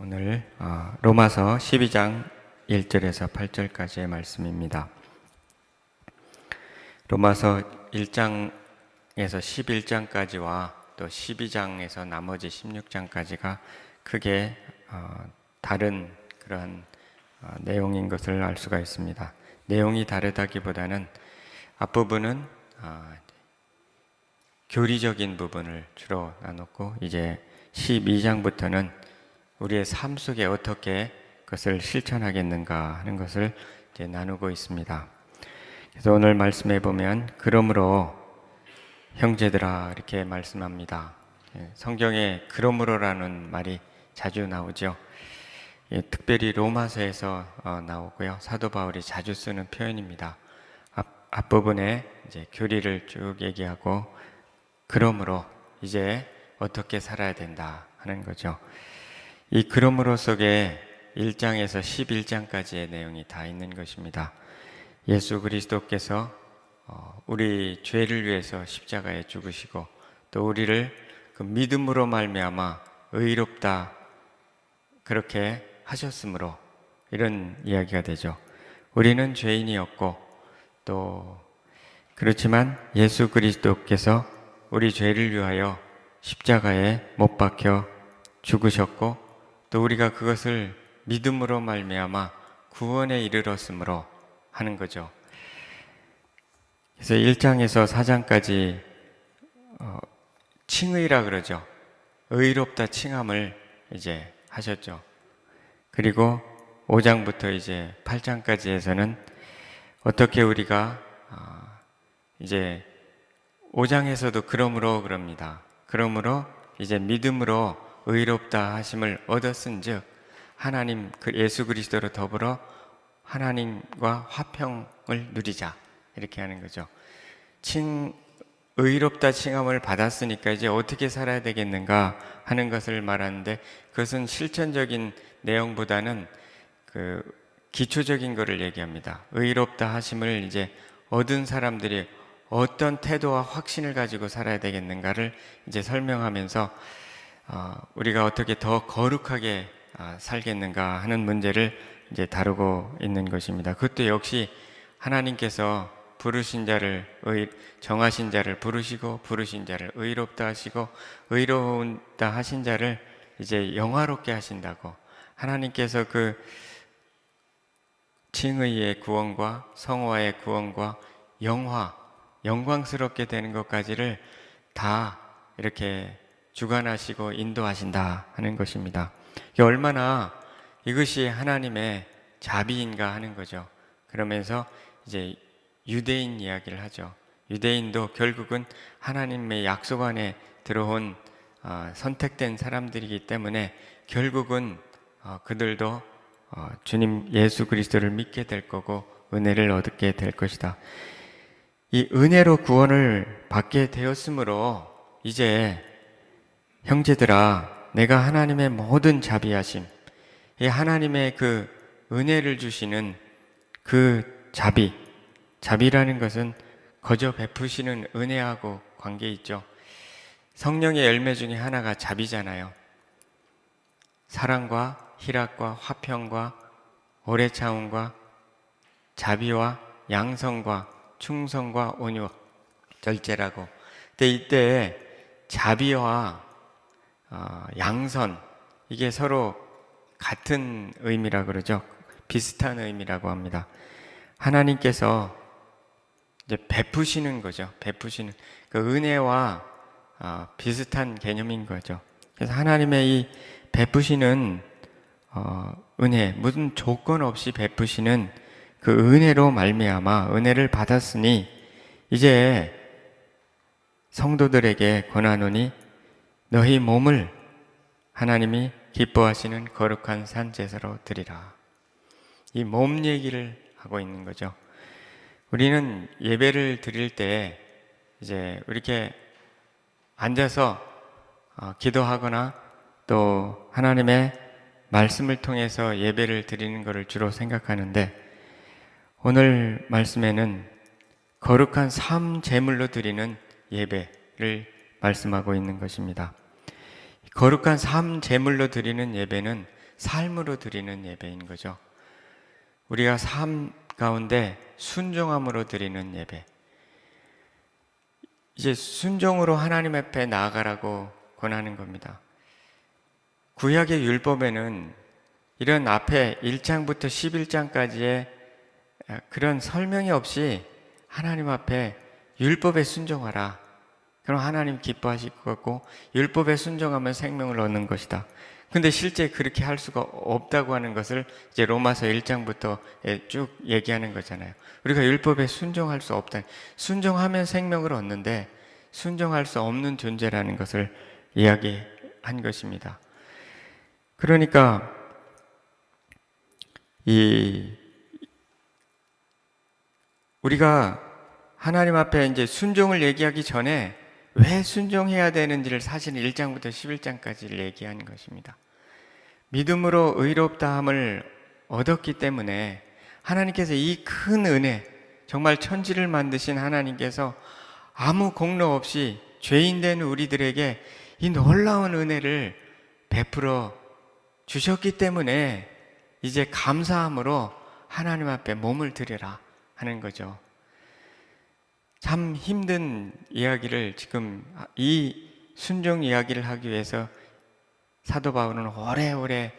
오늘 로마서 12장 1절에서 8절까지의 말씀입니다. 로마서 1장에서 11장까지와 또 12장에서 나머지 16장까지가 크게 다른 그러한 내용인 것을 알 수가 있습니다. 내용이 다르다기보다는 앞부분은 교리적인 부분을 주로 나눴고, 이제 12장부터는 우리의 삶 속에 어떻게 그것을 실천하겠는가 하는 것을 이제 나누고 있습니다. 그래서 오늘 말씀해 보면, 그러므로 형제들아 이렇게 말씀합니다. 성경에 그러므로라는 말이 자주 나오죠. 특별히 로마서에서 나오고요. 사도 바울이 자주 쓰는 표현입니다. 앞부분에 이제 교리를 쭉 얘기하고, 그러므로 이제 어떻게 살아야 된다 하는 거죠. 이 그러므로 속에 1장에서 11장까지의 내용이 다 있는 것입니다. 예수 그리스도께서 우리 죄를 위해서 십자가에 죽으시고, 또 우리를 그 믿음으로 말미암아 의롭다 그렇게 하셨으므로 이런 이야기가 되죠. 우리는 죄인이었고, 또 그렇지만 예수 그리스도께서 우리 죄를 위하여 십자가에 못 박혀 죽으셨고, 또 우리가 그것을 믿음으로 말미암아 구원에 이르렀으므로 하는 거죠. 그래서 1장에서 4장까지 칭의라 그러죠. 의롭다 칭함을 이제 하셨죠. 그리고 5장부터 이제 8장까지에서는 어떻게 우리가 이제 5장에서도 그러므로 그럽니다. 그러므로 이제 믿음으로 의롭다 하심을 얻었은즉 하나님 예수 그리스도로 더불어 하나님과 화평을 누리자, 이렇게 하는 거죠. 의롭다 칭함을 받았으니까 이제 어떻게 살아야 되겠는가 하는 것을 말하는데, 그것은 실천적인 내용보다는 그 기초적인 것을 얘기합니다. 의롭다 하심을 이제 얻은 사람들이 어떤 태도와 확신을 가지고 살아야 되겠는가를 이제 설명하면서 우리가 어떻게 더 거룩하게 살겠는가 하는 문제를 이제 다루고 있는 것입니다. 그것도 역시 하나님께서 부르신 자를 정하신 자를 부르시고, 부르신 자를 의롭다 하시고, 의로운다 하신 자를 이제 영화롭게 하신다고, 하나님께서 그 칭의의 구원과 성화의 구원과 영광스럽게 되는 것까지를 다 이렇게 주관하시고 인도하신다 하는 것입니다. 얼마나 이것이 하나님의 자비인가 하는 거죠. 그러면서 이제 유대인 이야기를 하죠. 유대인도 결국은 하나님의 약속 안에 들어온 선택된 사람들이기 때문에 결국은 그들도 주님 예수 그리스도를 믿게 될 거고 은혜를 얻게 될 것이다. 이 은혜로 구원을 받게 되었으므로 이제 형제들아, 내가 하나님의 모든 자비하심, 이 하나님의 그 은혜를 주시는 그 자비라는 것은 거저 베푸시는 은혜하고 관계 있죠. 성령의 열매 중에 하나가 자비잖아요. 사랑과 희락과 화평과 오래 참음과 자비와 양성과 충성과 온유와 절제라고. 근데 이때 자비와 양선, 이게 서로 같은 의미라 그러죠. 비슷한 의미라고 합니다. 하나님께서 이제 베푸시는 거죠. 베푸시는 그 은혜와 비슷한 개념인 거죠. 그래서 하나님의 이 베푸시는 은혜, 무슨 조건 없이 베푸시는 그 은혜로 말미암아 은혜를 받았으니 이제 성도들에게 권하노니 너희 몸을 하나님이 기뻐하시는 거룩한 산 제사로 드리라. 이 몸 얘기를 하고 있는 거죠. 우리는 예배를 드릴 때 이제 이렇게 앉아서 기도하거나 또 하나님의 말씀을 통해서 예배를 드리는 것을 주로 생각하는데, 오늘 말씀에는 거룩한 삶 제물로 드리는 예배를 말씀하고 있는 것입니다. 거룩한 삶 제물로 드리는 예배는 삶으로 드리는 예배인 거죠. 우리가 삶 가운데 순종함으로 드리는 예배. 이제 순종으로 하나님 앞에 나아가라고 권하는 겁니다. 구약의 율법에는 이런 앞에 1장부터 11장까지의 그런 설명이 없이 하나님 앞에 율법에 순종하라. 그럼 하나님 기뻐하실 것 같고 율법에 순종하면 생명을 얻는 것이다. 근데 실제 그렇게 할 수가 없다고 하는 것을 이제 로마서 1장부터 쭉 얘기하는 거잖아요. 우리가 율법에 순종할 수 없다. 순종하면 생명을 얻는데 순종할 수 없는 존재라는 것을 이야기한 것입니다. 그러니까 우리가 하나님 앞에 이제 순종을 얘기하기 전에 왜 순종해야 되는지를 사실 1장부터 11장까지 얘기한 것입니다. 믿음으로 의롭다함을 얻었기 때문에 하나님께서 이 큰 은혜, 정말 천지를 만드신 하나님께서 아무 공로 없이 죄인된 우리들에게 이 놀라운 은혜를 베풀어 주셨기 때문에 이제 감사함으로 하나님 앞에 몸을 드리라 하는 거죠. 참 힘든 이야기를 지금 이 순종 이야기를 하기 위해서 사도 바울은 오래오래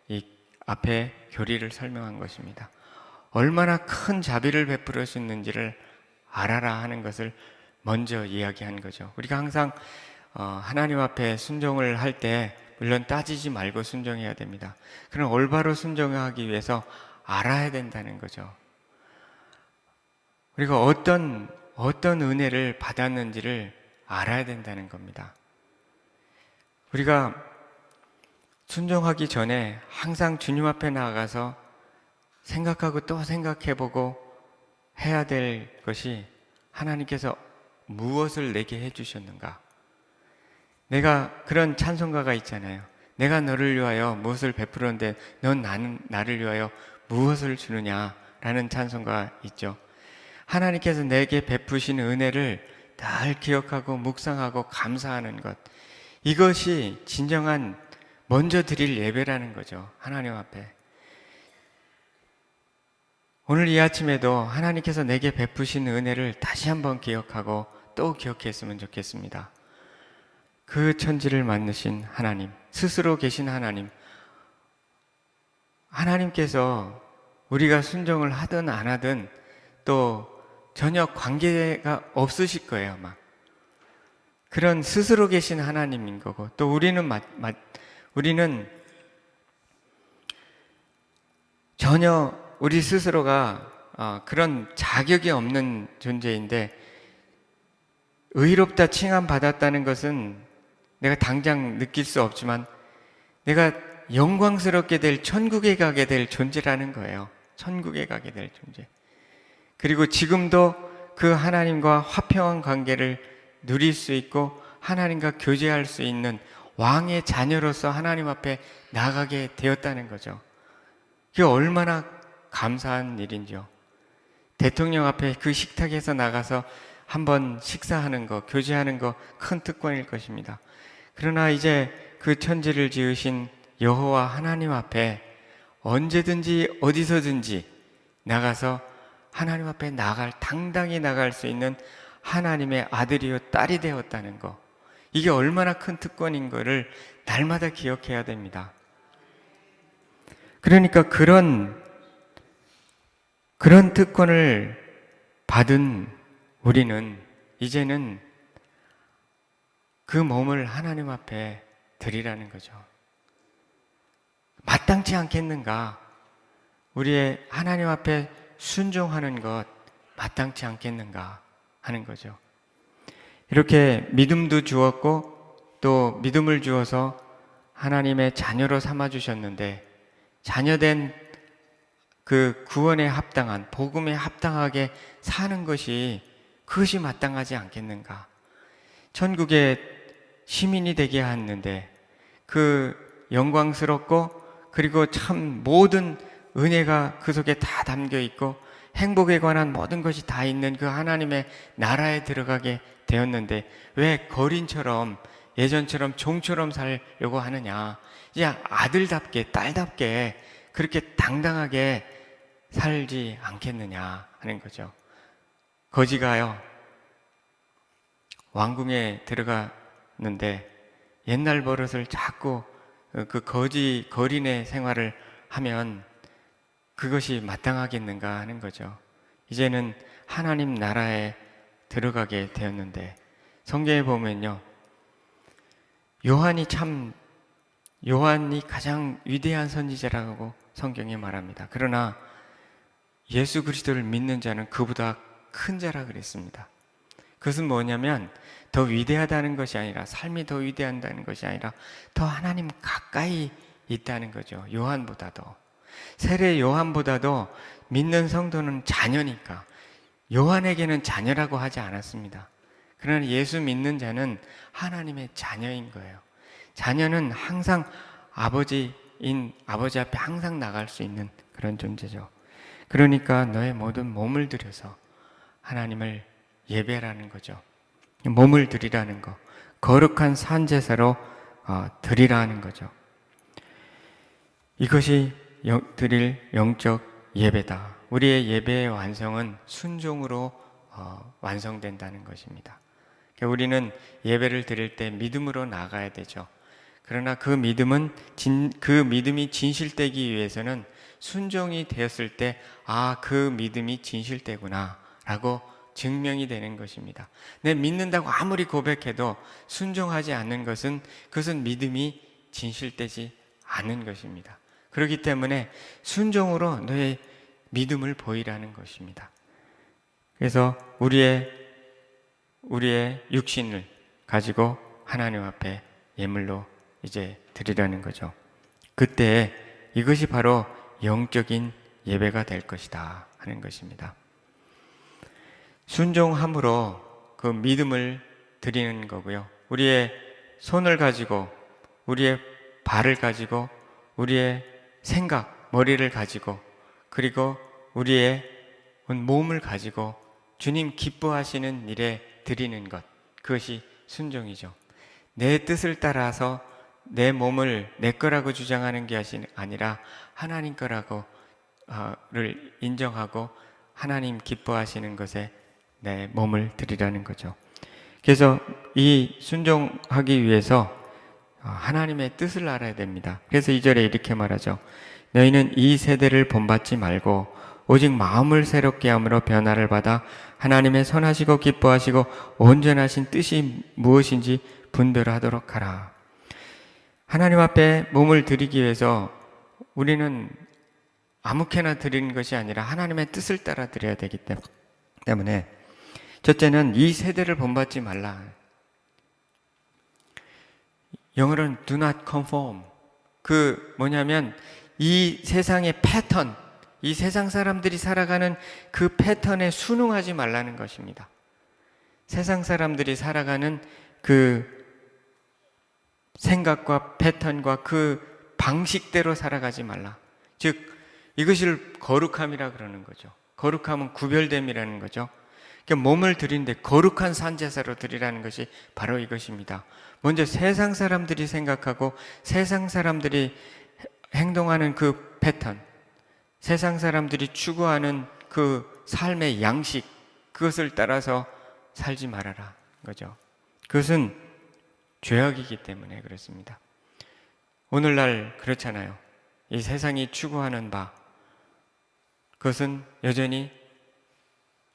이 앞에 교리를 설명한 것입니다. 얼마나 큰 자비를 베풀어 주는지를 알아라 하는 것을 먼저 이야기한 거죠. 우리가 항상 하나님 앞에 순종을 할 때 물론 따지지 말고 순종해야 됩니다. 그럼 올바로 순종하기 위해서 알아야 된다는 거죠. 우리가 어떤 은혜를 받았는지를 알아야 된다는 겁니다. 우리가 순종하기 전에 항상 주님 앞에 나아가서 생각하고 또 생각해보고 해야 될 것이 하나님께서 무엇을 내게 해주셨는가? 내가 그런 찬송가가 있잖아요. 내가 너를 위하여 무엇을 베풀었는데 넌 나를 위하여 무엇을 주느냐라는 찬송가 있죠. 하나님께서 내게 베푸신 은혜를 늘 기억하고 묵상하고 감사하는 것, 이것이 진정한 먼저 드릴 예배라는 거죠. 하나님 앞에. 오늘 이 아침에도 하나님께서 내게 베푸신 은혜를 다시 한번 기억하고 또 기억했으면 좋겠습니다. 그 천지를 만드신 하나님, 스스로 계신 하나님, 하나님께서 우리가 순종을 하든 안 하든 또 전혀 관계가 없으실 거예요, 아마. 그런 스스로 계신 하나님인 거고, 또 우리는 전혀 우리 스스로가 그런 자격이 없는 존재인데, 의롭다 칭함받았다는 것은 내가 당장 느낄 수 없지만 내가 영광스럽게 될 천국에 가게 될 존재라는 거예요. 천국에 가게 될 존재. 그리고 지금도 그 하나님과 화평한 관계를 누릴 수 있고 하나님과 교제할 수 있는 왕의 자녀로서 하나님 앞에 나가게 되었다는 거죠. 그게 얼마나 감사한 일인지요. 대통령 앞에 그 식탁에서 나가서 한번 식사하는 거, 교제하는 거 큰 특권일 것입니다. 그러나 이제 그 천지를 지으신 여호와 하나님 앞에 언제든지 어디서든지 나가서 하나님 앞에 당당히 나갈 수 있는 하나님의 아들이요 딸이 되었다는 거, 이게 얼마나 큰 특권인 거를 날마다 기억해야 됩니다. 그러니까 그런 특권을 받은 우리는 이제는 그 몸을 하나님 앞에 드리라는 거죠. 마땅치 않겠는가? 우리의 하나님 앞에 순종하는 것 마땅치 않겠는가 하는 거죠. 이렇게 믿음도 주었고 또 믿음을 주어서 하나님의 자녀로 삼아주셨는데, 자녀된 그 구원에 합당한, 복음에 합당하게 사는 것이 그것이 마땅하지 않겠는가? 천국의 시민이 되게 하는데 그 영광스럽고 그리고 참 모든 은혜가 그 속에 다 담겨 있고 행복에 관한 모든 것이 다 있는 그 하나님의 나라에 들어가게 되었는데 왜 거린처럼 예전처럼 종처럼 살려고 하느냐? 이제 아들답게 딸답게 그렇게 당당하게 살지 않겠느냐 하는 거죠. 거지가요, 왕궁에 들어갔는데 옛날 버릇을 자꾸 그 거지 거린의 생활을 하면 그것이 마땅하겠는가 하는 거죠. 이제는 하나님 나라에 들어가게 되었는데, 성경에 보면요, 요한이 가장 위대한 선지자라고 성경에 말합니다. 그러나 예수 그리스도를 믿는 자는 그보다 큰 자라 그랬습니다. 그것은 뭐냐면 더 위대하다는 것이 아니라, 삶이 더 위대하다는 것이 아니라 더 하나님 가까이 있다는 거죠. 요한보다도, 세례 요한보다도 믿는 성도는 자녀니까 요한에게는 자녀라고 하지 않았습니다. 그러나 예수 믿는 자는 하나님의 자녀인 거예요. 자녀는 항상 아버지 앞에 항상 나갈 수 있는 그런 존재죠. 그러니까 너의 모든 몸을 들여서 하나님을 예배라는 거죠. 몸을 드리라는 거, 거룩한 산제사로 드리라는 거죠. 이것이 드릴 영적 예배다. 우리의 예배의 완성은 순종으로 완성된다는 것입니다. 그러니까 우리는 예배를 드릴 때 믿음으로 나가야 되죠. 그러나 그 믿음이 진실되기 위해서는 순종이 되었을 때, 그 믿음이 진실되구나 라고 증명이 되는 것입니다. 내 믿는다고 아무리 고백해도 순종하지 않는 그것은 믿음이 진실되지 않은 것입니다. 그렇기 때문에 순종으로 너의 믿음을 보이라는 것입니다. 그래서 우리의 육신을 가지고 하나님 앞에 예물로 이제 드리라는 거죠. 그때 이것이 바로 영적인 예배가 될 것이다 하는 것입니다. 순종함으로 그 믿음을 드리는 거고요. 우리의 손을 가지고, 우리의 발을 가지고, 우리의 생각, 머리를 가지고, 그리고 우리의 몸을 가지고 주님 기뻐하시는 일에 드리는 것, 그것이 순종이죠. 내 뜻을 따라서 내 몸을 내 거라고 주장하는 게 아니라 하나님 거라고 를 인정하고 하나님 기뻐하시는 것에 내 몸을 드리라는 거죠. 그래서 이 순종하기 위해서 하나님의 뜻을 알아야 됩니다. 그래서 2절에 이렇게 말하죠. 너희는 이 세대를 본받지 말고 오직 마음을 새롭게 함으로 변화를 받아 하나님의 선하시고 기뻐하시고 온전하신 뜻이 무엇인지 분별하도록 하라. 하나님 앞에 몸을 드리기 위해서 우리는 아무렇게나 드리는 것이 아니라 하나님의 뜻을 따라 드려야 되기 때문에, 첫째는 이 세대를 본받지 말라. 영어로는 do not conform. 그 뭐냐면 이 세상의 패턴, 이 세상 사람들이 살아가는 그 패턴에 순응하지 말라는 것입니다. 세상 사람들이 살아가는 그 생각과 패턴과 그 방식대로 살아가지 말라. 즉 이것을 거룩함이라 그러는 거죠. 거룩함은 구별됨이라는 거죠. 그러니까 몸을 드린데 거룩한 산제사로 드리라는 것이 바로 이것입니다. 먼저 세상 사람들이 생각하고 세상 사람들이 행동하는 그 패턴, 세상 사람들이 추구하는 그 삶의 양식, 그것을 따라서 살지 말아라 거죠. 그것은 죄악이기 때문에 그렇습니다. 오늘날 그렇잖아요. 이 세상이 추구하는 바, 그것은 여전히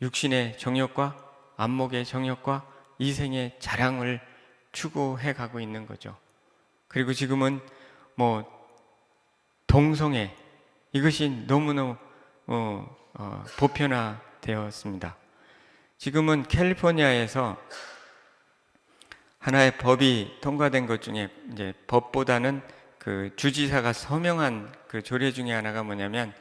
육신의 정욕과 안목의 정욕과 이생의 자랑을 추구해 가고 있는 거죠. 그리고 지금은 동성애, 이것이 너무너무 보편화되었습니다. 지금은 캘리포니아에서 하나의 법이 통과된 것 중에, 이제 법보다는 그 주지사가 서명한 그 조례 중에 하나가 뭐냐면,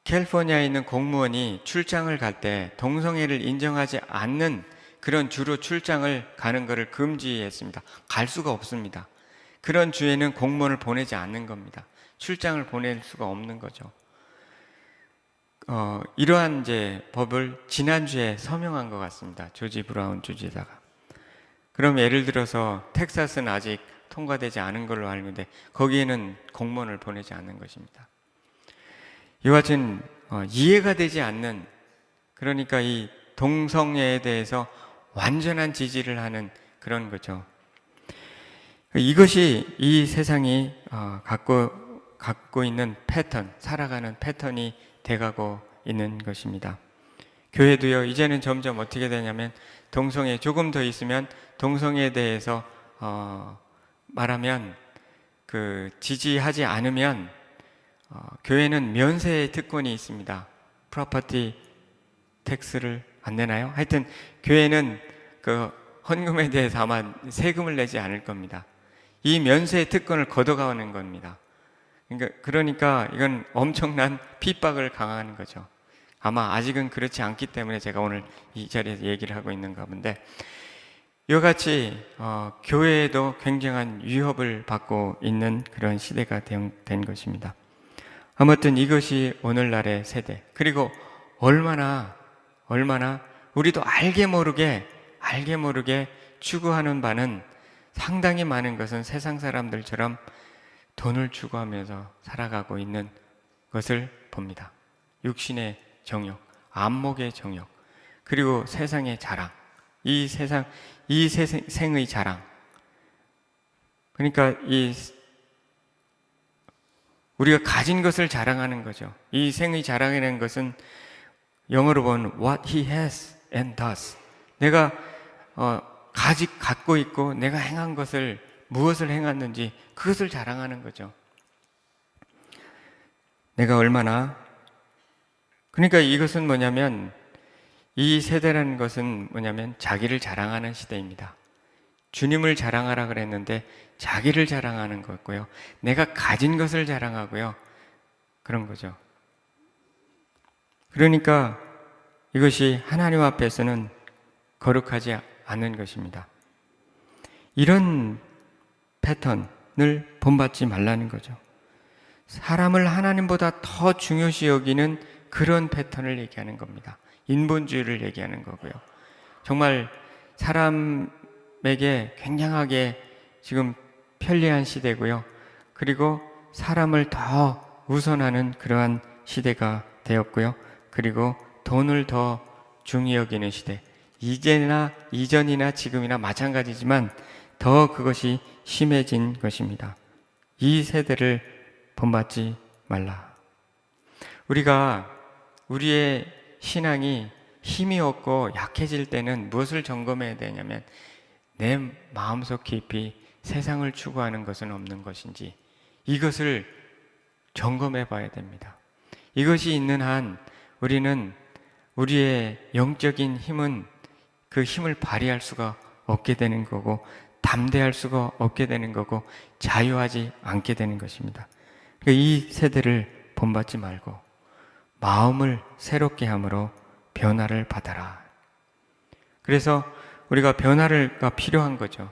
캘리포니아에 있는 공무원이 출장을 갈 때 동성애를 인정하지 않는 그런 주로 출장을 가는 것을 금지했습니다. 갈 수가 없습니다. 그런 주에는 공무원을 보내지 않는 겁니다. 출장을 보낼 수가 없는 거죠. 이러한 이제 법을 지난주에 서명한 것 같습니다. 조지 브라운 주지사가. 그럼 예를 들어서 텍사스는 아직 통과되지 않은 걸로 알고 있는데 거기에는 공무원을 보내지 않는 것입니다. 이와 같은 이해가 되지 않는, 그러니까 이 동성애에 대해서 완전한 지지를 하는 그런 거죠. 이것이 이 세상이 갖고 있는 패턴, 살아가는 패턴이 돼가고 있는 것입니다. 교회도요, 이제는 점점 어떻게 되냐면 동성애 조금 더 있으면 동성애에 대해서 말하면 지지하지 않으면 교회는 면세 특권이 있습니다. 프로퍼티 텍스를 안 내나요? 하여튼 교회는 그 헌금에 대해서 아마 세금을 내지 않을 겁니다. 이 면세 특권을 걷어가는 겁니다. 그러니까 이건 엄청난 핍박을 강화하는 거죠. 아마 아직은 그렇지 않기 때문에 제가 오늘 이 자리에서 얘기를 하고 있는가 본데, 이와 같이 교회에도 굉장한 위협을 받고 있는 그런 시대가 된 것입니다. 아무튼 이것이 오늘날의 세대, 그리고 얼마나 우리도 알게 모르게 추구하는 바는 상당히 많은 것은 세상 사람들처럼 돈을 추구하면서 살아가고 있는 것을 봅니다. 육신의 정욕, 안목의 정욕, 그리고 세상의 자랑, 이 세상의 자랑. 그러니까 우리가 가진 것을 자랑하는 거죠. 이 생의 자랑이라는 것은 영어로 보면 what he has and does. 내가 갖고 있고 내가 행한 것을, 무엇을 행했는지 그것을 자랑하는 거죠. 내가 얼마나, 그러니까 이것은 뭐냐면, 이 세대라는 것은 뭐냐면 자기를 자랑하는 시대입니다. 주님을 자랑하라 그랬는데 자기를 자랑하는 거고요. 내가 가진 것을 자랑하고요. 그런 거죠. 그러니까 이것이 하나님 앞에서는 거룩하지 않은 것입니다. 이런 패턴을 본받지 말라는 거죠. 사람을 하나님보다 더 중요시 여기는 그런 패턴을 얘기하는 겁니다. 인본주의를 얘기하는 거고요. 정말 사람에게 굉장하게 지금 편리한 시대고요. 그리고 사람을 더 우선하는 그러한 시대가 되었고요. 그리고 돈을 더 중히 여기는 시대. 이전이나 지금이나 마찬가지지만 더 그것이 심해진 것입니다. 이 세대를 본받지 말라. 우리가 우리의 신앙이 힘이 없고 약해질 때는 무엇을 점검해야 되냐면, 내 마음속 깊이 세상을 추구하는 것은 없는 것인지 이것을 점검해 봐야 됩니다. 이것이 있는 한 우리는 우리의 영적인 힘은 그 힘을 발휘할 수가 없게 되는 거고, 담대할 수가 없게 되는 거고, 자유하지 않게 되는 것입니다. 이 세대를 본받지 말고 마음을 새롭게 함으로 변화를 받아라. 그래서 우리가 변화가 필요한 거죠.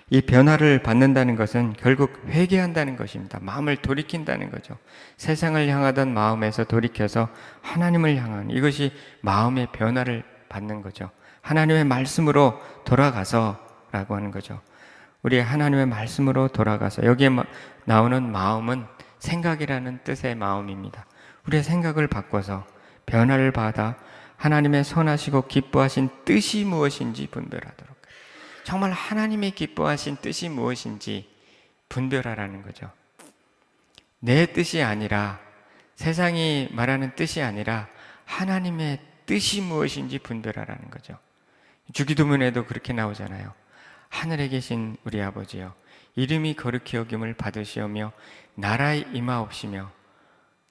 이 변화를 받는다는 것은 결국 회개한다는 것입니다. 마음을 돌이킨다는 거죠. 세상을 향하던 마음에서 돌이켜서 하나님을 향하는, 이것이 마음의 변화를 받는 거죠. 하나님의 말씀으로 돌아가서 라고 하는 거죠. 우리 하나님의 말씀으로 돌아가서, 여기에 나오는 마음은 생각이라는 뜻의 마음입니다. 우리의 생각을 바꿔서 변화를 받아 하나님의 선하시고 기뻐하신 뜻이 무엇인지 분별하도록, 정말 하나님이 기뻐하신 뜻이 무엇인지 분별하라는 거죠. 내 뜻이 아니라, 세상이 말하는 뜻이 아니라 하나님의 뜻이 무엇인지 분별하라는 거죠. 주기도문에도 그렇게 나오잖아요. 하늘에 계신 우리 아버지여, 이름이 거룩히 여김을 받으시오며 나라에 임하옵시며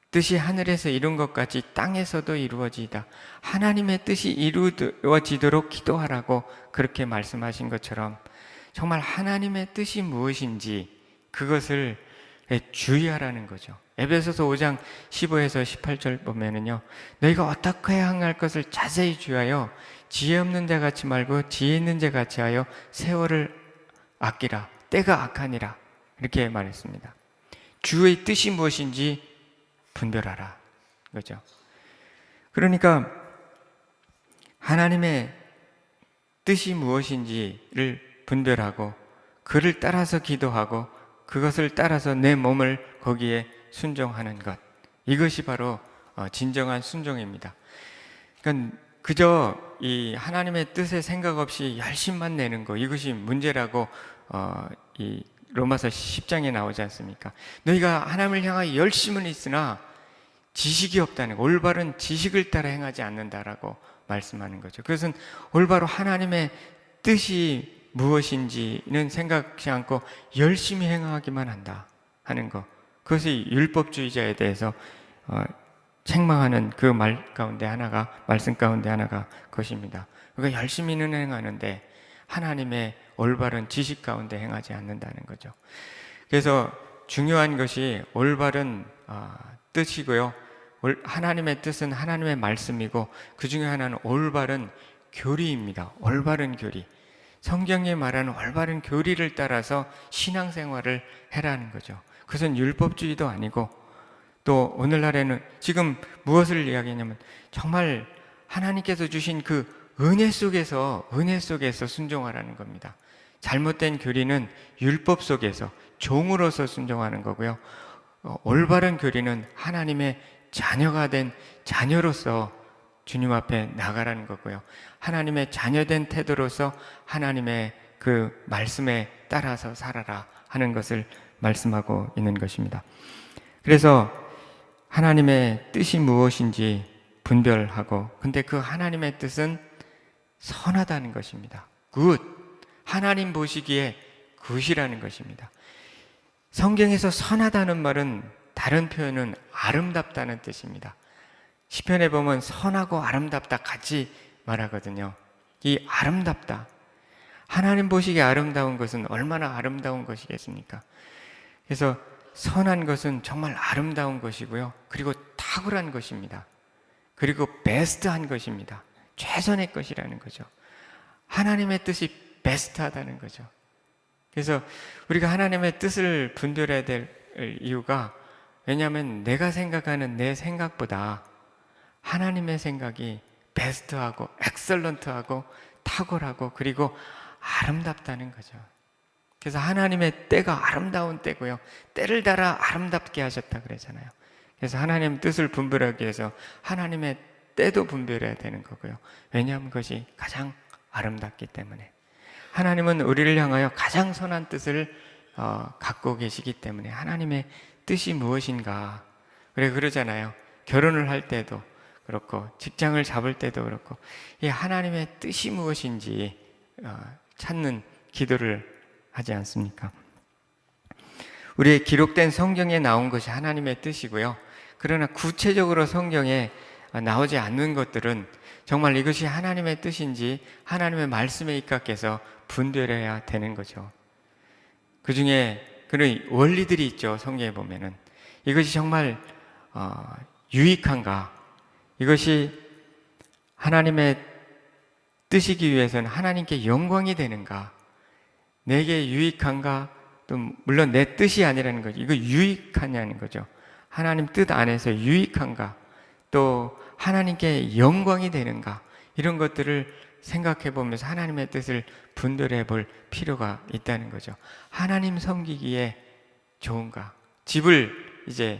뜻이 하늘에서 이룬 것 같이 땅에서도 이루어지이다. 하나님의 뜻이 이루어지도록 기도하라고 그렇게 말씀하신 것처럼, 정말 하나님의 뜻이 무엇인지 그것을 주의하라는 거죠. 에베소서 5장 15에서 18절 보면은요, 너희가 어떻게 행할 것을 자세히 주의하여 지혜 없는 자 같이 말고 지혜 있는 자 같이 하여 세월을 아끼라. 때가 악하니라. 이렇게 말했습니다. 주의 뜻이 무엇인지 분별하라. 그죠? 그러니까 하나님의 뜻이 무엇인지를 분별하고 그를 따라서 기도하고 그것을 따라서 내 몸을 거기에 순종하는 것, 이것이 바로 진정한 순종입니다. 그러니까 그저 이 하나님의 뜻에 생각 없이 열심만 내는 거, 이것이 문제라고 이 로마서 10장에 나오지 않습니까? 너희가 하나님을 향하여 열심은 있으나 지식이 없다는 거, 올바른 지식을 따라 행하지 않는다라고 말씀하는 거죠. 그것은 올바로 하나님의 뜻이 무엇인지는 생각지 않고 열심히 행하기만 한다 하는 것, 그것이 율법주의자에 대해서 책망하는 그 말 가운데 하나가, 말씀 가운데 하나가 그것입니다. 그러니까 열심히는 행하는데 하나님의 올바른 지식 가운데 행하지 않는다는 거죠. 그래서 중요한 것이 올바른 뜻이고요. 하나님의 뜻은 하나님의 말씀이고 그 중에 하나는 올바른 교리입니다. 올바른 교리. 성경이 말하는 올바른 교리를 따라서 신앙생활을 해라는 거죠. 그것은 율법주의도 아니고 또 오늘날에는 지금 무엇을 이야기하냐면 정말 하나님께서 주신 그 은혜 속에서 순종하라는 겁니다. 잘못된 교리는 율법 속에서 종으로서 순종하는 거고요. 올바른 교리는 하나님의 자녀가 된 자녀로서 주님 앞에 나가라는 거고요. 하나님의 자녀된 태도로서 하나님의 그 말씀에 따라서 살아라 하는 것을 말씀하고 있는 것입니다. 그래서 하나님의 뜻이 무엇인지 분별하고, 근데 그 하나님의 뜻은 선하다는 것입니다. 굿. 하나님 보시기에 굿이라는 것입니다. 성경에서 선하다는 말은 다른 표현은 아름답다는 뜻입니다. 시편에 보면 선하고 아름답다 같이 말하거든요. 이 아름답다. 하나님 보시기에 아름다운 것은 얼마나 아름다운 것이겠습니까? 그래서 선한 것은 정말 아름다운 것이고요. 그리고 탁월한 것입니다. 그리고 베스트한 것입니다. 최선의 것이라는 거죠. 하나님의 뜻이 베스트하다는 거죠. 그래서 우리가 하나님의 뜻을 분별해야 될 이유가, 왜냐하면 내가 생각하는 내 생각보다 하나님의 생각이 베스트하고 엑설런트하고 탁월하고 그리고 아름답다는 거죠. 그래서 하나님의 때가 아름다운 때고요. 때를 따라 아름답게 하셨다 그러잖아요. 그래서 하나님의 뜻을 분별하기 위해서 하나님의 때도 분별해야 되는 거고요. 왜냐하면 그것이 가장 아름답기 때문에. 하나님은 우리를 향하여 가장 선한 뜻을 갖고 계시기 때문에 하나님의 뜻이 무엇인가. 그래 그러잖아요. 결혼을 할 때도 그렇고 직장을 잡을 때도 그렇고 이 하나님의 뜻이 무엇인지 찾는 기도를 하지 않습니까? 우리의 기록된 성경에 나온 것이 하나님의 뜻이고요. 그러나 구체적으로 성경에 나오지 않는 것들은 정말 이것이 하나님의 뜻인지 하나님의 말씀에 입각해서 분별해야 되는 거죠. 그 중에 그런 원리들이 있죠. 성경에 보면은 이것이 정말 유익한가, 이것이 하나님의 뜻이기 위해서는 하나님께 영광이 되는가, 내게 유익한가, 또 물론 내 뜻이 아니라는 거죠. 이거 유익하냐는 거죠. 하나님 뜻 안에서 유익한가, 또 하나님께 영광이 되는가, 이런 것들을 생각해 보면서 하나님의 뜻을 분별해 볼 필요가 있다는 거죠. 하나님 섬기기에 좋은가. 집을 이제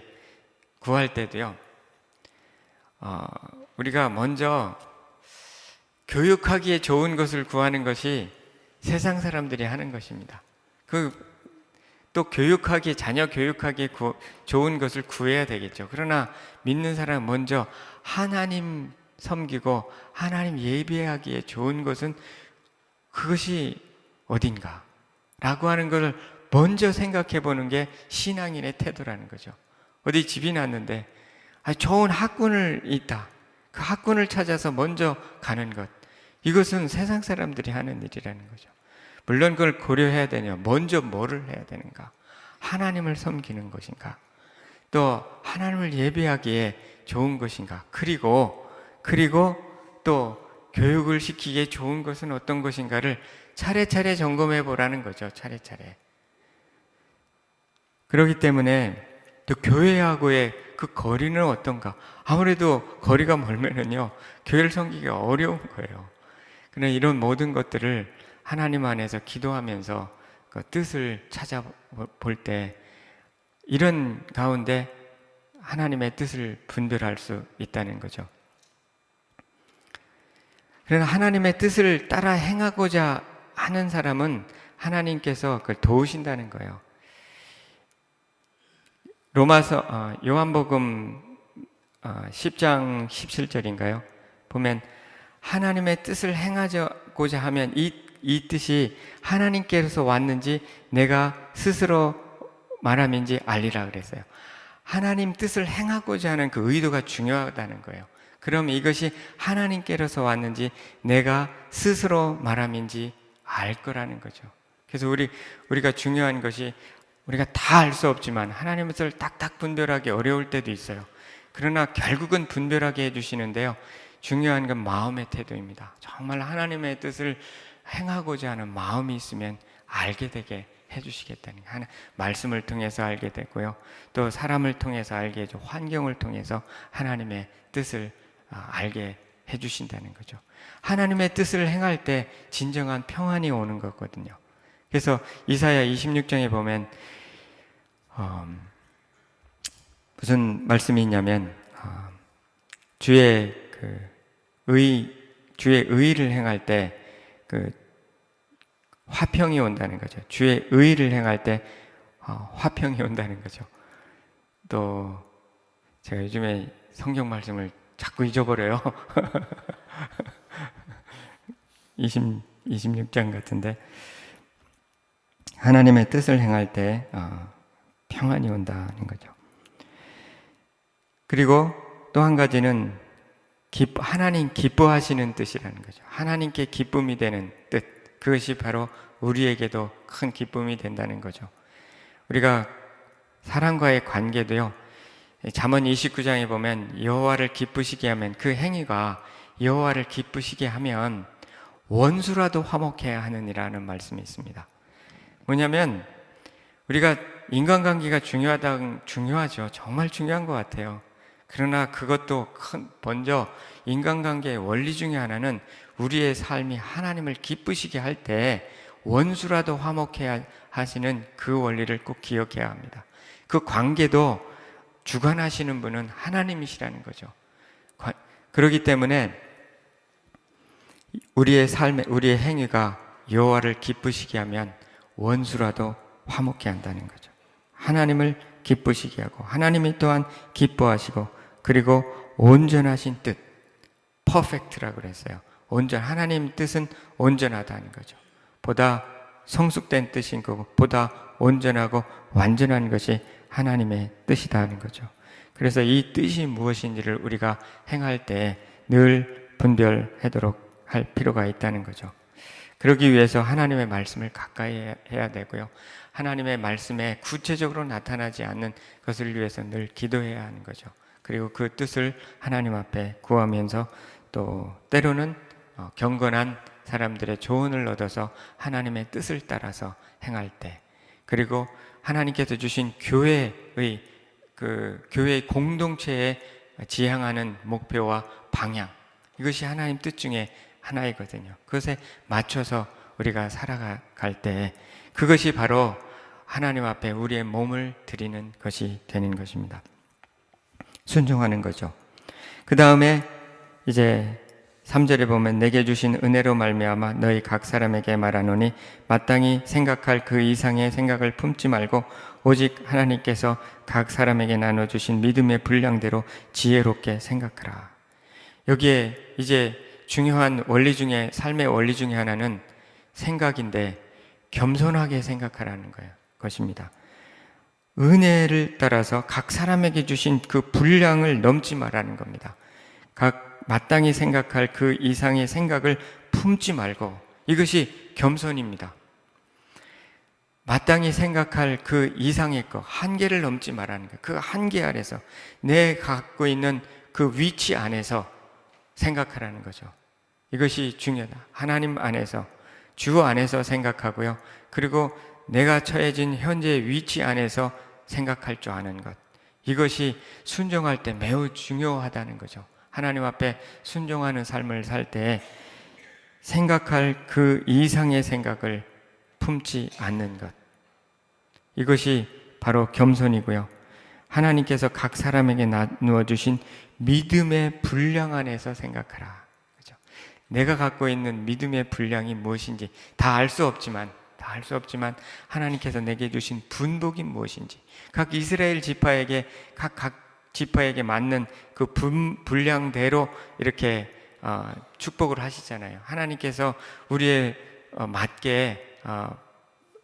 구할 때도요, 우리가 먼저 교육하기에 좋은 것을 구하는 것이 세상 사람들이 하는 것입니다. 또 자녀 교육하기에 좋은 것을 구해야 되겠죠. 그러나 믿는 사람은 먼저 하나님 섬기고 하나님 예배하기에 좋은 것은 그것이 어딘가 라고 하는 것을 먼저 생각해 보는 게 신앙인의 태도라는 거죠. 어디 집이 났는데 좋은 학군을 있다. 그 학군을 찾아서 먼저 가는 것. 이것은 세상 사람들이 하는 일이라는 거죠. 물론 그걸 고려해야 되냐. 먼저 뭐를 해야 되는가? 하나님을 섬기는 것인가? 또 하나님을 예배하기에 좋은 것인가? 그리고 또 교육을 시키기에 좋은 것은 어떤 것인가를 차례차례 점검해 보라는 거죠. 차례차례. 그렇기 때문에 또 교회하고의 그 거리는 어떤가? 아무래도 거리가 멀면은요, 교회를 섬기기가 어려운 거예요. 그런 이런 모든 것들을 하나님 안에서 기도하면서 그 뜻을 찾아볼 때 이런 가운데 하나님의 뜻을 분별할 수 있다는 거죠. 그러나 하나님의 뜻을 따라 행하고자 하는 사람은 하나님께서 그걸 도우신다는 거예요. 요한복음 10장 17절인가요? 보면 하나님의 뜻을 행하고자 하면 이 뜻이 하나님께서 왔는지 내가 스스로 말함인지 알리라 그랬어요. 하나님 뜻을 행하고자 하는 그 의도가 중요하다는 거예요. 그럼 이것이 하나님께로서 왔는지 내가 스스로 말함인지 알 거라는 거죠. 그래서 우리가 중요한 것이 우리가 다 알 수 없지만 하나님의 뜻을 딱딱 분별하기 어려울 때도 있어요. 그러나 결국은 분별하게 해주시는데요. 중요한 건 마음의 태도입니다. 정말 하나님의 뜻을 행하고자 하는 마음이 있으면 알게 되게 해주시겠다는 거예요. 말씀을 통해서 알게 되고요. 또 사람을 통해서 알게 해줘. 환경을 통해서 하나님의 뜻을 알게 해주신다는 거죠. 하나님의 뜻을 행할 때 진정한 평안이 오는 거거든요. 그래서 이사야 26장에 보면 무슨 말씀이 있냐면 주의 의를 행할 때 그 화평이 온다는 거죠. 주의 의를 행할 때 화평이 온다는 거죠. 또 제가 요즘에 성경 말씀을 자꾸 잊어버려요. 26장 같은데 하나님의 뜻을 행할 때 평안이 온다는 거죠. 그리고 또 한 가지는 하나님 기뻐하시는 뜻이라는 거죠. 하나님께 기쁨이 되는 뜻, 그것이 바로 우리에게도 큰 기쁨이 된다는 거죠. 우리가 사람과의 관계도요, 잠언 29장에 보면 여호와를 기쁘시게 하면 그 행위가 여호와를 기쁘시게 하면 원수라도 화목해야 하느니라는 말씀이 있습니다. 뭐냐면 우리가 인간관계가 중요하죠. 정말 중요한 것 같아요. 그러나 그것도 먼저 인간관계의 원리 중에 하나는 우리의 삶이 하나님을 기쁘시게 할 때 원수라도 화목해야 하시는 그 원리를 꼭 기억해야 합니다. 그 관계도 주관하시는 분은 하나님이시라는 거죠. 그렇기 때문에 우리의 행위가 여호와를 기쁘시게 하면 원수라도 화목해 한다는 거죠. 하나님을 기쁘시게 하고 하나님이 또한 기뻐하시고 그리고 온전하신 뜻, 퍼펙트라고 그랬어요. 하나님 뜻은 온전하다는 거죠. 보다 성숙된 뜻인 거고 보다 온전하고 완전한 것이 하나님의 뜻이다는 거죠. 그래서 이 뜻이 무엇인지를 우리가 행할 때 늘 분별하도록 할 필요가 있다는 거죠. 그러기 위해서 하나님의 말씀을 가까이 해야 되고요. 하나님의 말씀에 구체적으로 나타나지 않는 것을 위해서 늘 기도해야 하는 거죠. 그리고 그 뜻을 하나님 앞에 구하면서 또 때로는 경건한 사람들의 조언을 얻어서 하나님의 뜻을 따라서 행할 때, 그리고 하나님께서 주신 교회의 공동체에 지향하는 목표와 방향, 이것이 하나님 뜻 중에 하나이거든요. 그것에 맞춰서 우리가 살아갈 때 그것이 바로 하나님 앞에 우리의 몸을 드리는 것이 되는 것입니다. 순종하는 거죠. 그 다음에 이제 3절에 보면 내게 주신 은혜로 말미암아 너희 각 사람에게 말하노니 마땅히 생각할 그 이상의 생각을 품지 말고 오직 하나님께서 각 사람에게 나눠주신 믿음의 분량대로 지혜롭게 생각하라. 여기에 이제 중요한 삶의 원리 중에 하나는 생각인데 겸손하게 생각하라는 것입니다. 은혜를 따라서 각 사람에게 주신 그 분량을 넘지 말라는 겁니다. 마땅히 생각할 그 이상의 생각을 품지 말고, 이것이 겸손입니다. 마땅히 생각할 그 이상의 한계를 넘지 말라는 거예요. 그 한계 아래서 내가 갖고 있는 그 위치 안에서 생각하라는 거죠. 이것이 중요하다. 하나님 안에서, 주 안에서 생각하고요. 그리고 내가 처해진 현재의 위치 안에서 생각할 줄 아는 것. 이것이 순종할 때 매우 중요하다는 거죠. 하나님 앞에 순종하는 삶을 살 때 생각할 그 이상의 생각을 품지 않는 것. 이것이 바로 겸손이고요. 하나님께서 각 사람에게 나누어 주신 믿음의 분량 안에서 생각하라. 그렇죠? 내가 갖고 있는 믿음의 분량이 무엇인지 다 알 수 없지만 하나님께서 내게 주신 분복이 무엇인지, 각 이스라엘 지파에게 각 지파에게 맞는 그 분량대로 이렇게 축복을 하시잖아요. 하나님께서 우리의 맞게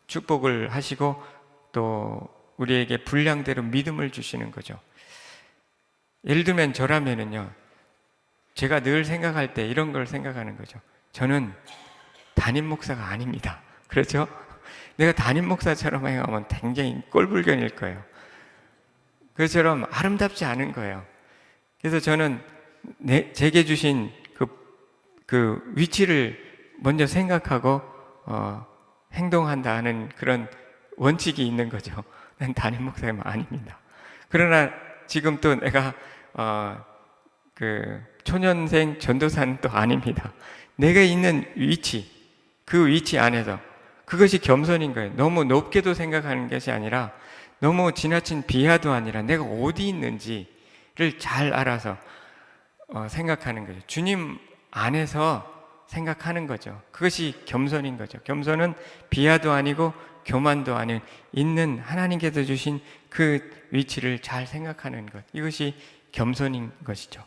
축복을 하시고 또 우리에게 분량대로 믿음을 주시는 거죠. 예를 들면 저라면은요, 제가 늘 생각할 때 이런 걸 생각하는 거죠. 저는 담임 목사가 아닙니다. 그렇죠? 내가 담임 목사처럼 행하면 굉장히 꼴불견일 거예요. 그처럼 아름답지 않은 거예요. 그래서 저는 제게 주신 그 위치를 먼저 생각하고 행동한다 하는 그런 원칙이 있는 거죠. 난 담임 목사님 아닙니다. 그러나 지금 또 내가 그 초년생 전도사는 또 아닙니다. 내가 있는 위치, 그 위치 안에서 그것이 겸손인 거예요. 너무 높게도 생각하는 것이 아니라 너무 지나친 비하도 아니라 내가 어디 있는지를 잘 알아서 생각하는 거죠. 주님 안에서 생각하는 거죠. 그것이 겸손인 거죠. 겸손은 비하도 아니고 교만도 아닌 있는 하나님께서 주신 그 위치를 잘 생각하는 것. 이것이 겸손인 것이죠.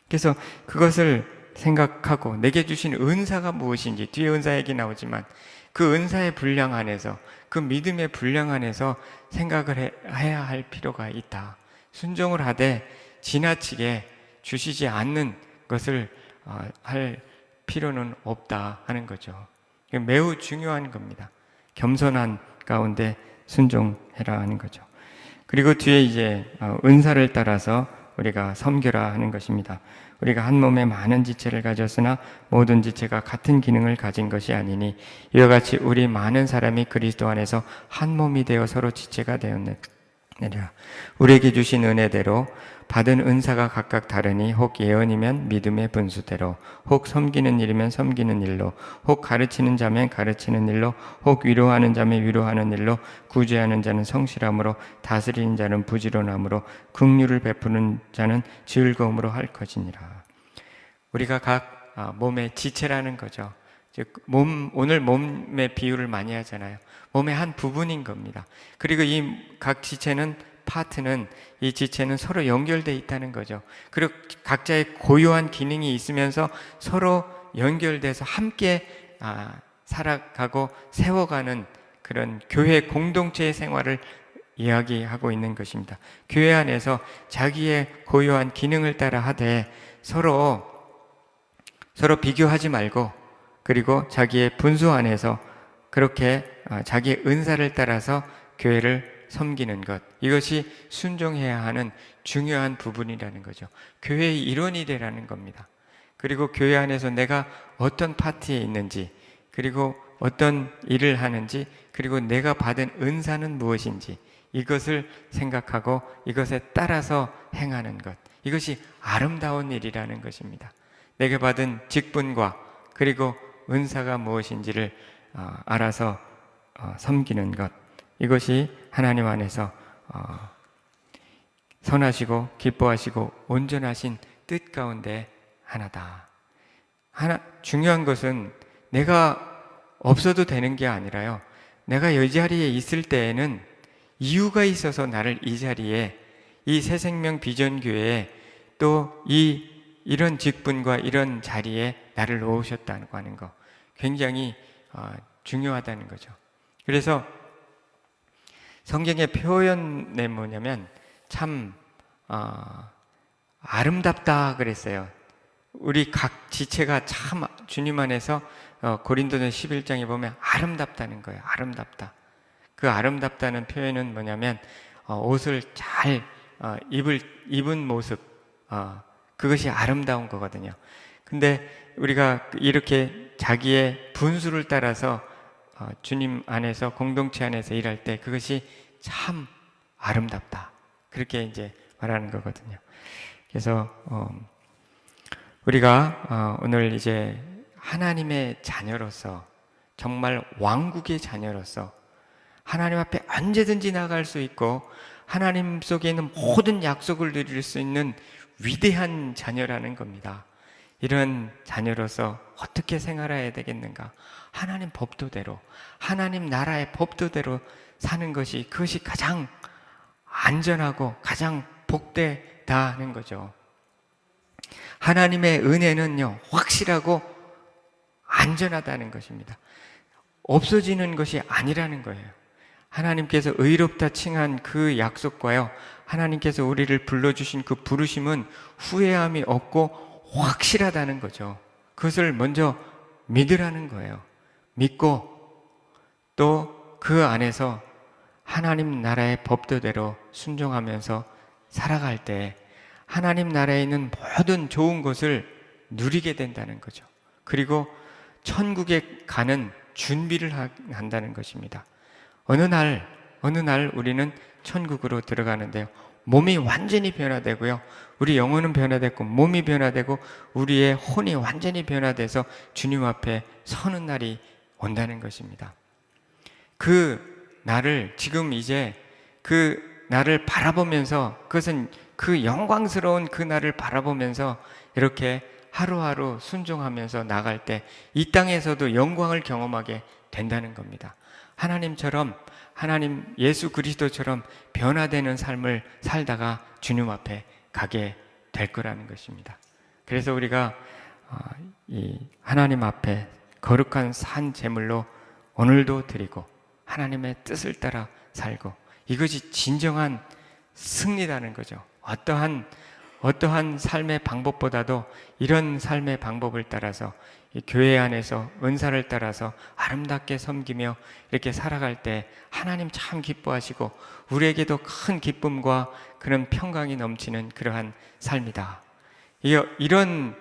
그래서 그것을 생각하고 내게 주신 은사가 무엇인지, 뒤에 은사 얘기 나오지만 그 은사의 분량 안에서, 그 믿음의 분량 안에서 생각을 해야 할 필요가 있다. 순종을 하되 지나치게 주시지 않는 것을 할 필요는 없다 하는 거죠. 매우 중요한 겁니다. 겸손한 가운데 순종해라 하는 거죠. 그리고 뒤에 이제 은사를 따라서 우리가 섬겨라 하는 것입니다. 우리가 한 몸에 많은 지체를 가졌으나 모든 지체가 같은 기능을 가진 것이 아니니 이와 같이 우리 많은 사람이 그리스도 안에서 한 몸이 되어 서로 지체가 되었느니라. 우리에게 주신 은혜대로 받은 은사가 각각 다르니 혹 예언이면 믿음의 분수대로, 혹 섬기는 일이면 섬기는 일로, 혹 가르치는 자면 가르치는 일로, 혹 위로하는 자면 위로하는 일로, 구제하는 자는 성실함으로, 다스리는 자는 부지런함으로, 긍휼을 베푸는 자는 즐거움으로 할 것이니라. 우리가 각 몸의 지체라는 거죠. 즉 오늘 몸의 비유를 많이 하잖아요. 몸의 한 부분인 겁니다. 그리고 이 각 지체는 파트는, 이 지체는 서로 연결되어 있다는 거죠. 그리고 각자의 고유한 기능이 있으면서 서로 연결돼서 함께 살아가고 세워가는 그런 교회 공동체의 생활을 이야기하고 있는 것입니다. 교회 안에서 자기의 고유한 기능을 따라 하되 서로 비교하지 말고, 그리고 자기의 분수 안에서 그렇게 자기의 은사를 따라서 교회를 섬기는 것, 이것이 순종해야 하는 중요한 부분이라는 거죠. 교회의 일원이 되라는 겁니다. 그리고 교회 안에서 내가 어떤 파트에 있는지, 그리고 어떤 일을 하는지, 그리고 내가 받은 은사는 무엇인지, 이것을 생각하고 이것에 따라서 행하는 것, 이것이 아름다운 일이라는 것입니다. 내게 받은 직분과 그리고 은사가 무엇인지를 알아서 섬기는 것, 이것이 하나님 안에서 선하시고 기뻐하시고 온전하신 뜻 가운데 하나다. 중요한 것은 내가 없어도 되는 게 아니라요, 내가 이 자리에 있을 때에는 이유가 있어서 나를 이 자리에, 이 새생명 비전교회에 또 이런 직분과 이런 자리에 나를 놓으셨다고 하는 거, 굉장히 중요하다는 거죠. 그래서 성경의 표현이 뭐냐면 참 아름답다 그랬어요. 우리 각 지체가 참 주님 안에서 고린도전 11장에 보면 아름답다는 거예요. 아름답다. 그 아름답다는 표현은 뭐냐면 옷을 잘 입은 모습, 그것이 아름다운 거거든요. 근데 우리가 이렇게 자기의 분수를 따라서 주님 안에서, 공동체 안에서 일할 때 그것이 참 아름답다, 그렇게 이제 말하는 거거든요. 그래서 우리가 오늘 이제 하나님의 자녀로서, 정말 왕국의 자녀로서 하나님 앞에 언제든지 나갈 수 있고 하나님 속에 있는 모든 약속을 누릴 수 있는 위대한 자녀라는 겁니다. 이런 자녀로서 어떻게 생활해야 되겠는가? 하나님 법도대로, 하나님 나라의 법도대로 사는 것이, 그것이 가장 안전하고 가장 복되다 하는 거죠. 하나님의 은혜는요, 확실하고 안전하다는 것입니다. 없어지는 것이 아니라는 거예요. 하나님께서 의롭다 칭한 그 약속과요, 하나님께서 우리를 불러주신 그 부르심은 후회함이 없고 확실하다는 거죠. 그것을 먼저 믿으라는 거예요. 믿고 또 그 안에서 하나님 나라의 법도대로 순종하면서 살아갈 때 하나님 나라에 있는 모든 좋은 것을 누리게 된다는 거죠. 그리고 천국에 가는 준비를 한다는 것입니다. 어느 날 우리는 천국으로 들어가는데요, 몸이 완전히 변화되고요, 우리 영혼은 변화됐고 몸이 변화되고 우리의 혼이 완전히 변화돼서 주님 앞에 서는 날이 온다는 것입니다. 그 날을 지금 이제 그 날을 바라보면서, 그것은 그 영광스러운 그 날을 바라보면서 이렇게 하루하루 순종하면서 나갈 때 이 땅에서도 영광을 경험하게 된다는 겁니다. 하나님처럼, 하나님 예수 그리스도처럼 변화되는 삶을 살다가 주님 앞에 가게 될 거라는 것입니다. 그래서 우리가 이 하나님 앞에 거룩한 산 제물로 오늘도 드리고 하나님의 뜻을 따라 살고, 이것이 진정한 승리라는 거죠. 어떠한 삶의 방법보다도 이런 삶의 방법을 따라서 이 교회 안에서 은사를 따라서 아름답게 섬기며 이렇게 살아갈 때 하나님 참 기뻐하시고 우리에게도 큰 기쁨과 그런 평강이 넘치는 그러한 삶이다. 이런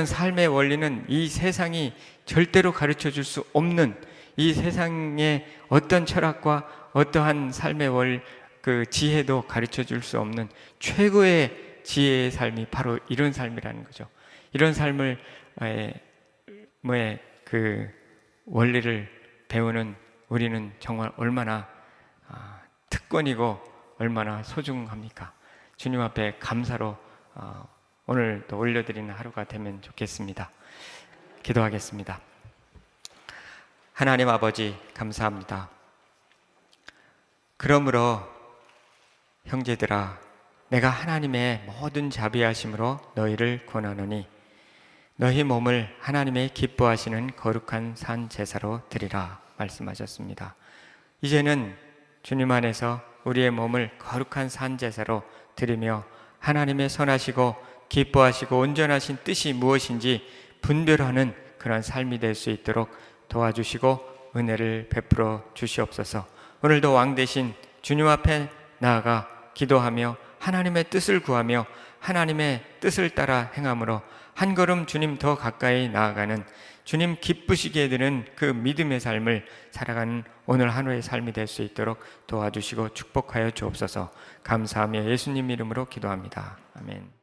삶의 원리는 이 세상이 절대로 가르쳐 줄 수 없는, 이 세상의 어떤 철학과 어떠한 삶의 그 지혜도 가르쳐 줄 수 없는 최고의 지혜의 삶이 바로 이런 삶이라는 거죠. 이런 삶을 그 원리를 배우는 우리는 정말 얼마나 특권이고 얼마나 소중합니까? 주님 앞에 감사로 오늘도 올려드리는 하루가 되면 좋겠습니다. 기도하겠습니다. 하나님 아버지, 감사합니다. 그러므로 형제들아, 내가 하나님의 모든 자비하심으로 너희를 권하노니 너희 몸을 하나님의 기뻐하시는 거룩한 산 제사로 드리라 말씀하셨습니다. 이제는 주님 안에서 우리의 몸을 거룩한 산 제사로 드리며 하나님의 선하시고 기뻐하시고 온전하신 뜻이 무엇인지 분별하는 그런 삶이 될 수 있도록 도와주시고 은혜를 베풀어 주시옵소서. 오늘도 왕 대신 주님 앞에 나아가 기도하며 하나님의 뜻을 구하며 하나님의 뜻을 따라 행함으로 한 걸음 주님 더 가까이 나아가는, 주님 기쁘시게 되는 그 믿음의 삶을 살아가는 오늘 하루의 삶이 될 수 있도록 도와주시고 축복하여 주옵소서. 감사하며 예수님 이름으로 기도합니다. 아멘.